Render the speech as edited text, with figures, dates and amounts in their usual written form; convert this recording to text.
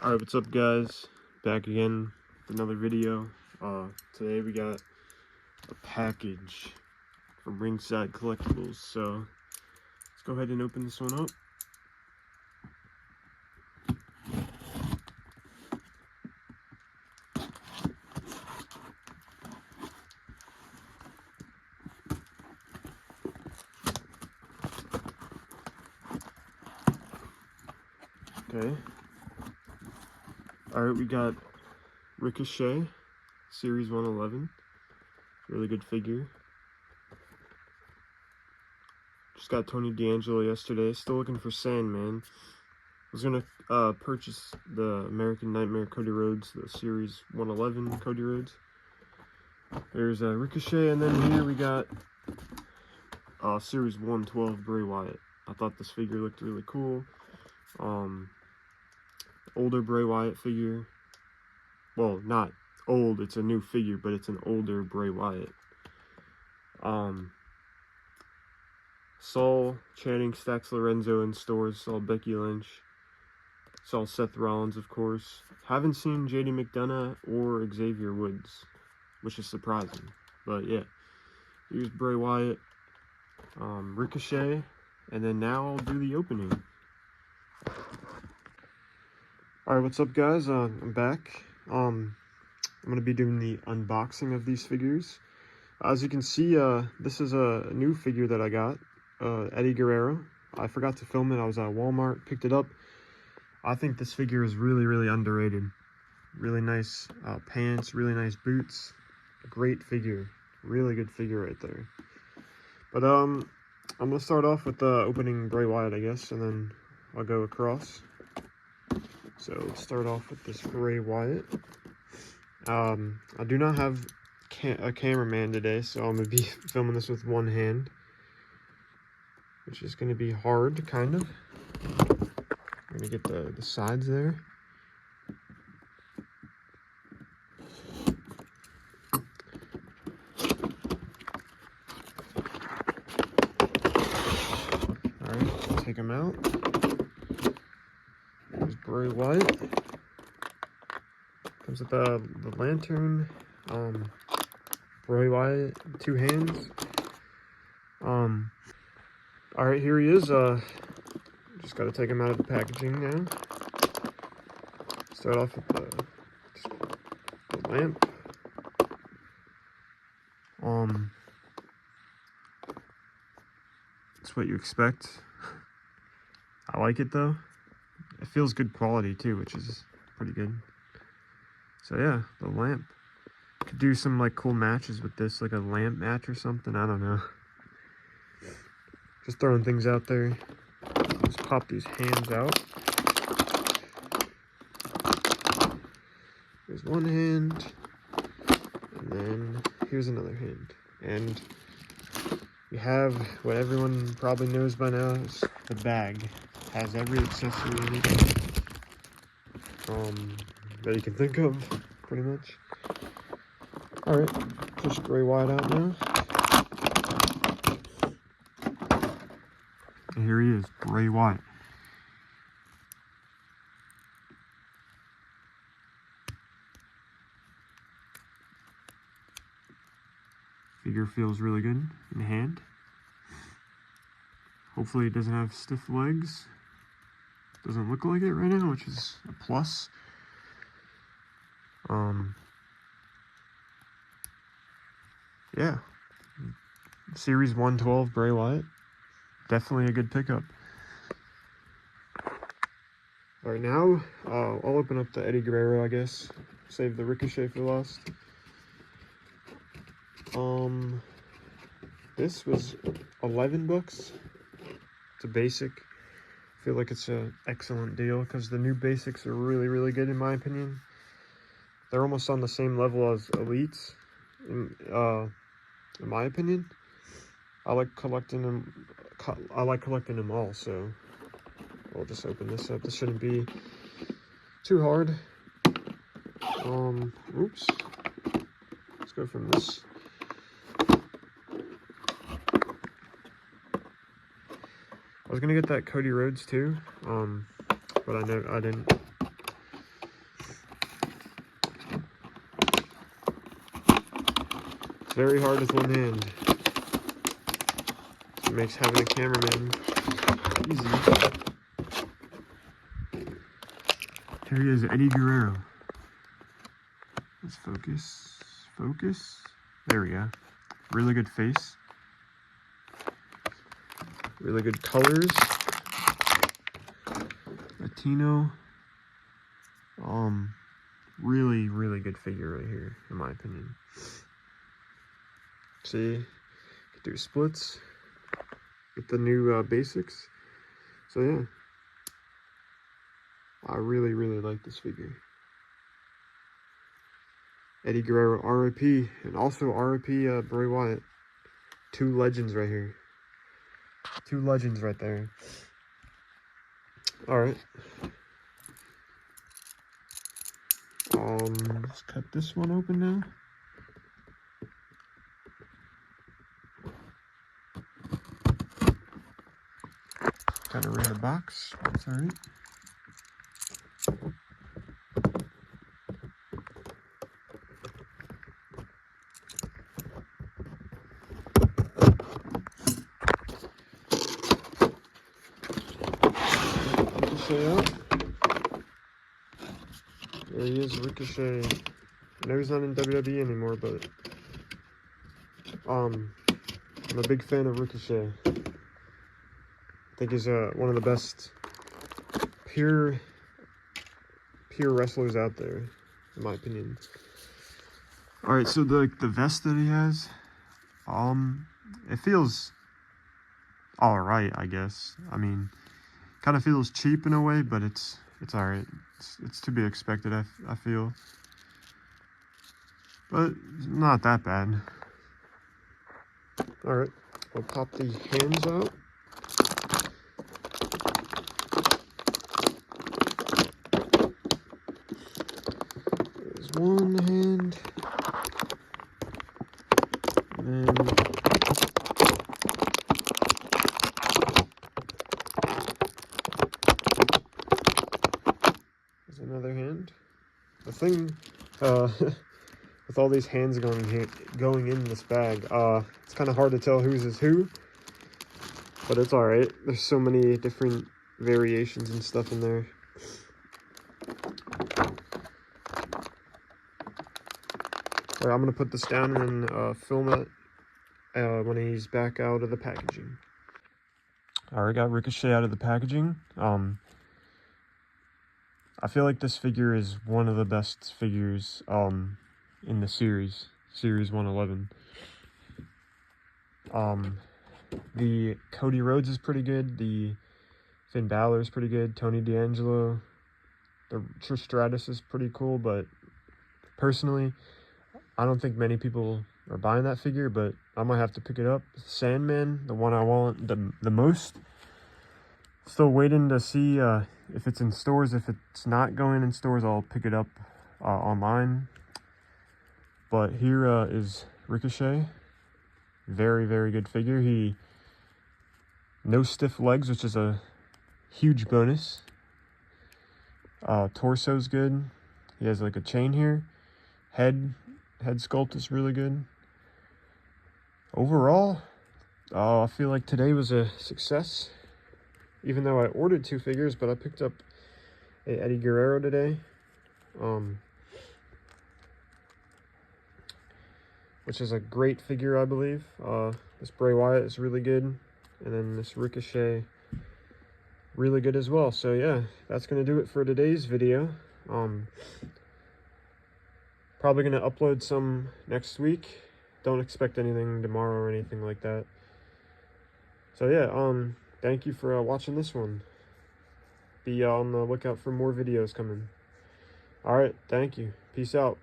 Alright, what's up guys? Back again with another video. Today we got a package from Ringside Collectables, so let's go ahead and open this one up. Okay. Alright, we got Ricochet, Series 111. Really good figure. Just got Tony D'Angelo yesterday. Still looking for Sandman. I was gonna purchase the American Nightmare Cody Rhodes, the Series 111 Cody Rhodes. There's Ricochet, and then here we got Series 112 Bray Wyatt. I thought this figure looked really cool. Older Bray Wyatt figure. Well, not old, it's a new figure, but it's an older Bray Wyatt. Saw Channing, Stax Lorenzo in stores, saw Becky Lynch, saw Seth Rollins, of course. Haven't seen JD McDonough or Xavier Woods, which is surprising. But yeah, here's Bray Wyatt, Ricochet, and then now I'll do the opening. Alright, what's up guys? I'm back. I'm going to be doing the unboxing of these figures. As you can see, this is a new figure that I got, Eddie Guerrero. I forgot to film it. I was at Walmart, picked it up. I think this figure is really underrated. Really nice pants, really nice boots. Great figure. Really good figure right there. But I'm going to start off with opening Bray Wyatt, I guess, and then I'll go across. So let's start off with this Bray Wyatt. I do not have a cameraman today, so I'm going to be filming this with one hand, which is going to be hard, kind of. I'm going to get the sides there. Alright, take them out. There's Bray Wyatt. Comes with the lantern. Bray Wyatt, two hands. Alright, here he is. Just gotta take him out of the packaging now. Start off with the lamp. That's what you expect. I like it though. It feels good quality too, which is pretty good. So yeah, the lamp. Could do some like cool matches with this, like a lamp match or something. I don't know. Just throwing things out there. Just pop these hands out. There's one hand, and then here's another hand. And we have what everyone probably knows by now is the bag. Has every accessory in it that you can think of, pretty much. Alright, push Bray Wyatt out now. And here he is, Bray Wyatt. Figure feels really good in hand. Hopefully it doesn't have stiff legs. Doesn't look like it right now, which is a plus. Yeah. Series 112 Bray Wyatt. Definitely a good pickup. Alright, now I'll open up the Eddie Guerrero, I guess. Save the Ricochet for last. This was 11 bucks. It's a basic. I feel like it's an excellent deal because the new basics are really good in my opinion. They're almost on the same level as elites, in my opinion. I like collecting them. I like collecting them all. So I'll just open this up. This shouldn't be too hard. Oops. Let's go from this. I was gonna get that Cody Rhodes too, but I know I didn't. It's very hard with one hand. It makes having a cameraman easy. Here he is, Eddie Guerrero. Let's focus. Focus. There we go. Really good face. Really good colors. Latino. Really good figure right here, in my opinion. See, could do splits with the new basics. So yeah, I really like this figure. Eddie Guerrero, RIP, and also RIP Bray Wyatt. Two legends right here. Two legends right there. All right. Let's cut this one open now. Kind of rid the box. That's all right. Ricochet out. There he is, Ricochet. I know he's not in WWE anymore, but I'm a big fan of Ricochet. I think he's one of the best pure wrestlers out there, in my opinion. All right, so the vest that he has, it feels all right, I guess. I mean, kind of feels cheap in a way, but it's all right. It's to be expected, I feel. But not that bad. All right, we'll pop the hands out. There's one hand. And then there's another hand. The thing, with all these hands going in this bag, it's kind of hard to tell whose is who, but it's all right. There's so many different variations and stuff in there. All right, I'm gonna put this down and then film it when he's back out of the packaging. All right, got Ricochet out of the packaging. I feel like this figure is one of the best figures in the series 111. The Cody Rhodes is pretty good. The Finn Balor is pretty good. Tony D'Angelo. The Trish Stratus is pretty cool, but personally, I don't think many people are buying that figure, but I might have to pick it up. Sandman, the one I want the most. Still waiting to see if it's in stores. If it's not going in stores, I'll pick it up online. But here is Ricochet. Very good figure. No stiff legs, which is a huge bonus. Torso's good. He has like a chain here. Head sculpt is really good. Overall, I feel like today was a success. Even though I ordered 2 figures, but I picked up a Eddie Guerrero today. Which is a great figure, I believe. This Bray Wyatt is really good. And then this Ricochet, really good as well. So yeah, that's going to do it for today's video. Probably going to upload some next week. Don't expect anything tomorrow or anything like that. So yeah, thank you for watching this one. Be on the lookout for more videos coming. Alright, thank you. Peace out.